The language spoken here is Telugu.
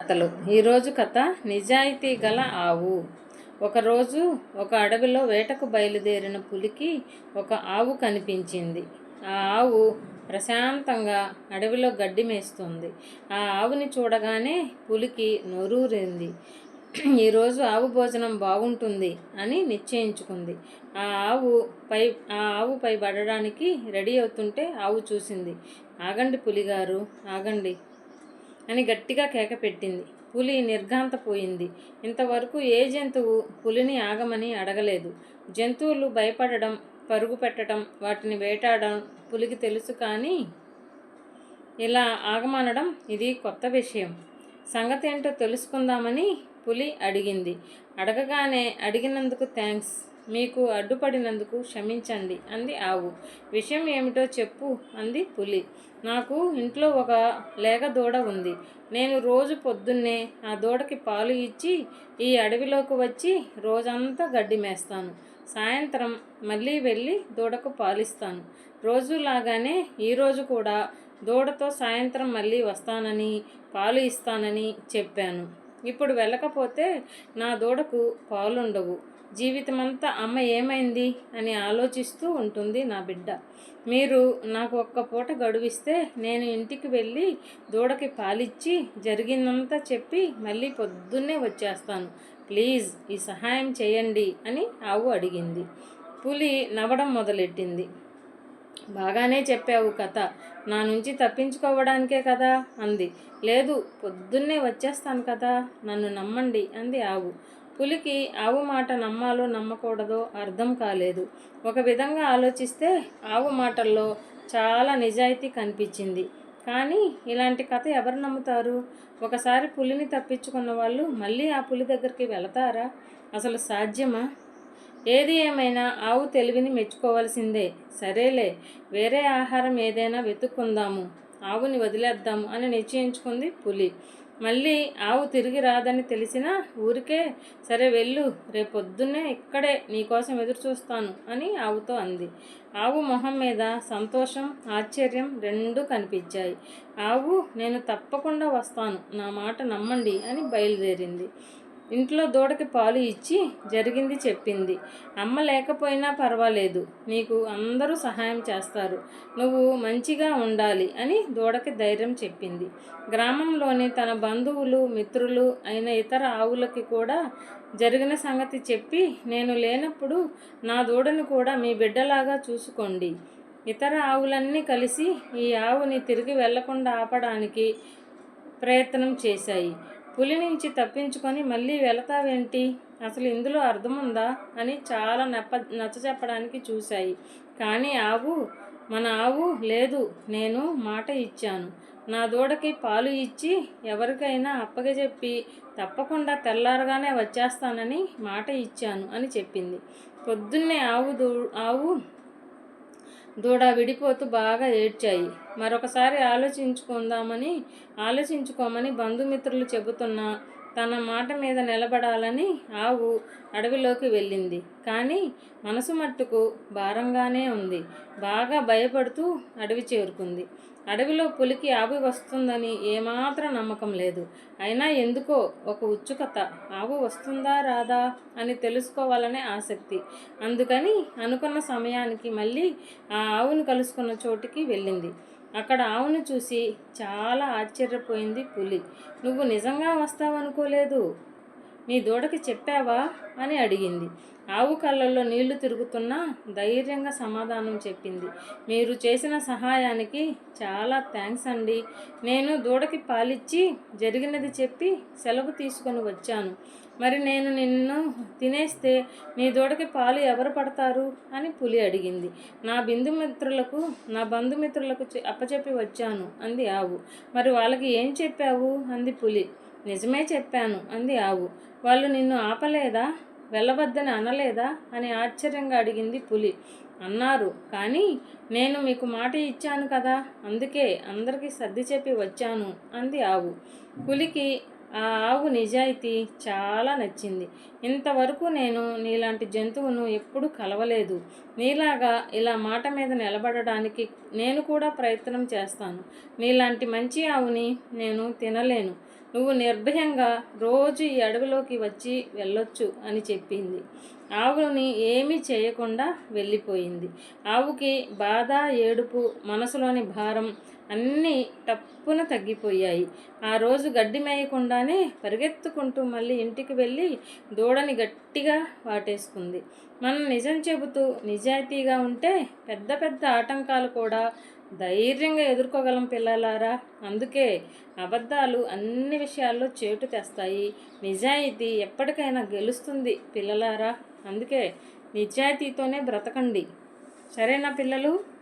కథలు. ఈరోజు కథ నిజాయితీ గల ఆవు. ఒకరోజు ఒక అడవిలో వేటకు బయలుదేరిన పులికి ఒక ఆవు కనిపించింది. ఆ ఆవు ప్రశాంతంగా అడవిలో గడ్డి మేస్తుంది. ఆ ఆవుని చూడగానే పులికి నోరూరింది. ఈరోజు ఆవు భోజనం బాగుంటుంది అని నిశ్చయించుకుంది. ఆ ఆవుపై పడడానికి రెడీ అవుతుంటే ఆవు చూసింది. ఆగండి పులిగారు, ఆగండి అని గట్టిగా కేక పెట్టింది. పులి నిర్ఘాంతపోయింది. ఇంతవరకు ఏ జంతువు పులిని ఆగమని అడగలేదు. జంతువులు భయపడడం, పరుగు పెట్టడం, వాటిని వేటాడడం పులికి తెలుసు. కానీ ఇలా ఆగమనడం ఇది కొత్త విషయం. సంగతి ఏంటో తెలుసుకుందామని పులి అడిగింది. అడగగానే అడిగినందుకు థ్యాంక్స్, మీకు అడ్డుపడినందుకు క్షమించండి అంది ఆవు. విషయం ఏమిటో చెప్పు అంది పులి. నాకు ఇంట్లో ఒక లేగ దూడ ఉంది. నేను రోజు పొద్దున్నే ఆ దూడకి పాలు ఇచ్చి ఈ అడవిలోకి వచ్చి రోజంతా గడ్డి మేస్తాను. సాయంత్రం మళ్ళీ వెళ్ళి దూడకు పాలిస్తాను. రోజులాగానే ఈరోజు కూడా దూడతో సాయంత్రం మళ్ళీ వస్తానని పాలు ఇస్తానని చెప్పాను. ఇప్పుడు వెళ్ళకపోతే నా దూడకు పాలుండవు. జీవితమంతా అమ్మ ఏమైంది అని ఆలోచిస్తూ ఉంటుంది నా బిడ్డ. మీరు నాకు ఒక్క పూట గడువిస్తే నేను ఇంటికి వెళ్ళి దూడకి పాలిచ్చి జరిగిందంతా చెప్పి మళ్ళీ పొద్దున్నే వచ్చేస్తాను. ప్లీజ్ ఈ సహాయం చేయండి అని ఆవు అడిగింది. పులి నవ్వడం మొదలెట్టింది. బాగానే చెప్పావు కథ, నా నుంచి తప్పించుకోవడానికే కదా అంది. లేదు, పొద్దున్నే వచ్చేస్తాను కదా, నన్ను నమ్మండి అంది ఆవు. పులికి ఆవు మాట నమ్మాలో నమ్మకూడదో అర్థం కాలేదు. ఒక విధంగా ఆలోచిస్తే ఆవు మాటల్లో చాలా నిజాయితీ కనిపించింది. కానీ ఇలాంటి కథ ఎవరు నమ్ముతారు? ఒకసారి పులిని తప్పించుకున్న వాళ్ళు మళ్ళీ ఆ పులి దగ్గరికి వెళతారా? అసలు సాధ్యమా? ఏది ఏమైనా ఆవు తెలివిని మెచ్చుకోవాల్సిందే. సరేలే, వేరే ఆహారం ఏదైనా వెతుక్కుందాము, ఆవుని వదిలేద్దాము అని నిశ్చయించుకుంది పులి. మళ్ళీ ఆవు తిరిగి రాదని తెలిసినా ఊరికే సరే వెళ్ళు, రేపొద్దున్నే ఇక్కడే నీకోసం ఎదురు చూస్తాను అని ఆవుతో అంది. ఆవు మొహం మీద సంతోషం, ఆశ్చర్యం రెండూ కనిపించాయి. ఆవు నేను తప్పకుండా వస్తాను, నా మాట నమ్మండి అని బయలుదేరింది. ఇంట్లో దూడకి పాలు ఇచ్చి జరిగింది చెప్పింది. అమ్మ లేకపోయినా పర్వాలేదు, నీకు అందరూ సహాయం చేస్తారు, నువ్వు మంచిగా ఉండాలి అని దూడకి ధైర్యం చెప్పింది. గ్రామంలోని తన బంధువులు, మిత్రులు అయిన ఇతర ఆవులకి కూడా జరిగిన సంగతి చెప్పి, నేను లేనప్పుడు నా దూడను కూడా మీ బిడ్డలాగా చూసుకోండి. ఇతర ఆవులన్నీ కలిసి ఈ ఆవుని తిరిగి వెళ్లకుండా ఆపడానికి ప్రయత్నం చేశాయి. పులి నుంచి తప్పించుకొని మళ్ళీ వెళతావేంటి, అసలు ఇందులో అర్థముందా అని చాలా నచ్చచెప్పడానికి చూశాయి. కానీ మన ఆవు లేదు, నేను మాట ఇచ్చాను, నా దూడకి పాలు ఇచ్చి ఎవరికైనా అప్పగజెప్పి తప్పకుండా తెల్లారగానే వచ్చేస్తానని మాట ఇచ్చాను అని చెప్పింది. పొద్దున్నే ఆవు దూడ విడిపోతూ బాగా ఏడ్చాయి. మరొకసారి ఆలోచించుకోమని బంధుమిత్రులు చెబుతున్నా తన మాట మీద నిలబడాలని ఆవు అడవిలోకి వెళ్ళింది. కానీ మనసు మట్టుకు భారంగానే ఉంది. బాగా భయపడుతూ అడవి చేరుకుంది. అడవిలో పులికి ఆవు వస్తుందని ఏమాత్రం నమ్మకం లేదు. అయినా ఎందుకో ఒక ఉత్సుకత, ఆవు వస్తుందా రాదా అని తెలుసుకోవాలనే ఆసక్తి. అందుకని అనుకున్న సమయానికి మళ్ళీ ఆ ఆవును కలుసుకున్న చోటికి వెళ్ళింది. అక్కడ ఆవును చూసి చాలా ఆశ్చర్యపోయింది పులి. నువ్వు నిజంగా వస్తావనుకోలేదు, నీ దూడకి చెప్పావా అని అడిగింది. ఆవు కళ్ళల్లో నీళ్లు తిరుగుతున్నా ధైర్యంగా సమాధానం చెప్పింది. మీరు చేసిన సహాయానికి చాలా థ్యాంక్స్ అండి. నేను దూడకి పాలిచ్చి జరిగినది చెప్పి సెలవు తీసుకొని వచ్చాను. మరి నేను నిన్ను తినేస్తే నీ దూడకి పాలు ఎవరు పడతారు అని పులి అడిగింది. నా బంధుమిత్రులకు అప్పచెప్పి వచ్చాను అంది ఆవు. మరి వాళ్ళకి ఏం చెప్పావు అంది పులి. నిజమే చెప్పాను అంది ఆవు. వాళ్ళు నిన్ను ఆపలేదా, వెళ్ళవద్దని అనలేదా అని ఆశ్చర్యంగా అడిగింది పులి. అన్నారు, కానీ నేను మీకు మాట ఇచ్చాను కదా, అందుకే అందరికీ సర్ది చెప్పి వచ్చాను అంది ఆవు. పులికి ఆ ఆవు నిజాయితీ చాలా నచ్చింది. ఇంతవరకు నేను నీలాంటి జంతువును ఎప్పుడూ కలవలేదు. నీలాగా ఇలా మాట మీద నిలబడడానికి నేను కూడా ప్రయత్నం చేస్తాను. నీలాంటి మంచి ఆవుని నేను తినలేను. నువ్వు నిర్భయంగా రోజు ఈ అడవిలోకి వచ్చి వెళ్ళొచ్చు అని చెప్పింది. ఆవుని ఏమీ చేయకుండా వెళ్ళిపోయింది. ఆవుకి బాధ, ఏడుపు, మనసులోని భారం అన్నీ టప్పున తగ్గిపోయాయి. ఆ రోజు గడ్డి మేయకుండానే పరిగెత్తుకుంటూ మళ్ళీ ఇంటికి వెళ్ళి దూడని గట్టిగా వాటేసుకుంది. మనం నిజం చెబుతూ నిజాయితీగా ఉంటే పెద్ద పెద్ద ఆటంకాలు కూడా ధైర్యంగా ఎదుర్కోగలం పిల్లలారా. అందుకే అబద్ధాలు అన్ని విషయాల్లో చేటు తెస్తాయి. నిజాయితీ ఎప్పటికైనా గెలుస్తుంది పిల్లలారా. అందుకే నిజాయితీతోనే బ్రతకండి. సరేనా పిల్లలు?